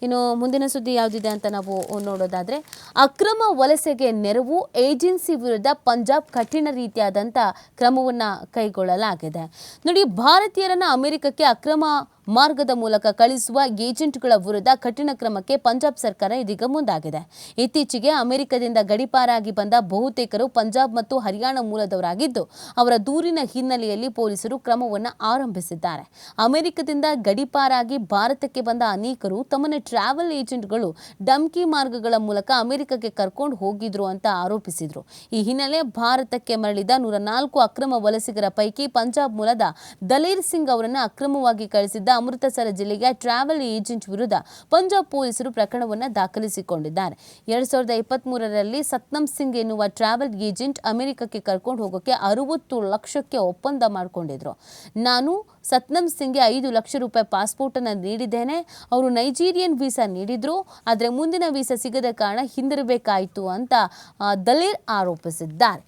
ಇನ್ನು ಮುಂದಿನ ಸುದ್ದಿ ಯಾವುದಿದೆ ಅಂತ ನಾವು ನೋಡೋದಾದ್ರೆ, ಅಕ್ರಮ ವಲಸೆಗೆ ನೆರವು ಏಜೆನ್ಸಿ ವಿರುದ್ಧ ಪಂಜಾಬ್ ಕಠಿಣ ರೀತಿಯಾದಂಥ ಕ್ರಮವನ್ನು ಕೈಗೊಳ್ಳಲಾಗಿದೆ. ನೋಡಿ, ಭಾರತೀಯರನ್ನ ಅಮೆರಿಕಕ್ಕೆ ಅಕ್ರಮ ಮಾರ್ಗದ ಮೂಲಕ ಕಳಿಸುವ ಏಜೆಂಟ್ಗಳ ವಿರುದ್ಧ ಕಠಿಣ ಕ್ರಮಕ್ಕೆ ಪಂಜಾಬ್ ಸರ್ಕಾರ ಇದೀಗ ಮುಂದಾಗಿದೆ. ಇತ್ತೀಚೆಗೆ ಅಮೆರಿಕದಿಂದ ಗಡೀಪಾರಾಗಿ ಬಂದ ಬಹುತೇಕರು ಪಂಜಾಬ್ ಮತ್ತು ಹರಿಯಾಣ ಮೂಲದವರಾಗಿದ್ದು, ಅವರ ದೂರಿನ ಹಿನ್ನೆಲೆಯಲ್ಲಿ ಪೊಲೀಸರು ಕ್ರಮವನ್ನು ಆರಂಭಿಸಿದ್ದಾರೆ. ಅಮೆರಿಕದಿಂದ ಗಡೀಪಾರಾಗಿ ಭಾರತಕ್ಕೆ ಬಂದ ಅನೇಕರು ತಮ್ಮನ್ನ ಟ್ರಾವೆಲ್ ಏಜೆಂಟ್ಗಳು ಡಂಕಿ ಮಾರ್ಗಗಳ ಮೂಲಕ ಅಮೆರಿಕಕ್ಕೆ ಕರ್ಕೊಂಡು ಹೋಗಿದ್ರು ಅಂತ ಆರೋಪಿಸಿದ್ರು. ಈ ಹಿನ್ನೆಲೆ ಭಾರತಕ್ಕೆ ಮರಳಿದ 104 ಅಕ್ರಮ ವಲಸಿಗರ ಪೈಕಿ ಪಂಜಾಬ್ ಮೂಲದ ದಲೇರ್ ಸಿಂಗ್ ಅವರನ್ನು ಅಕ್ರಮವಾಗಿ ಕಳಿಸಿದ್ದ ಅಮೃತಸರ ಜಿಲ್ಲೆಯ ಟ್ರಾವೆಲ್ ಏಜೆಂಟ್ ವಿರುದ್ಧ ಪಂಜಾಬ್ ಪೊಲೀಸರು ಪ್ರಕರಣವನ್ನು ದಾಖಲಿಸಿಕೊಂಡಿದ್ದಾರೆ. 2023ರಲ್ಲಿ ಸತ್ನಂ ಸಿಂಗ್ ಎನ್ನುವ ಟ್ರಾವೆಲ್ ಏಜೆಂಟ್ ಅಮೆರಿಕಕ್ಕೆ ಕರ್ಕೊಂಡು ಹೋಗೋಕೆ 60 ಲಕ್ಷಕ್ಕೆ ಒಪ್ಪಂದ ಮಾಡಿಕೊಂಡಿದ್ರು. ನಾನು ಸತ್ನಂ ಸಿಂಗ್ಗೆ 5 ಲಕ್ಷ ರೂಪಾಯಿ ಪಾಸ್ಪೋರ್ಟ್ ಅನ್ನು ನೀಡಿದ್ದೇನೆ. ಅವರು ನೈಜೀರಿಯನ್ ವೀಸಾ ನೀಡಿದ್ರು, ಆದರೆ ಮುಂದಿನ ವೀಸಾ ಸಿಗದ ಕಾರಣ ಹಿಂದಿರಬೇಕಾಯಿತು ಅಂತ ದಲೇರ್ ಆರೋಪಿಸಿದ್ದಾರೆ.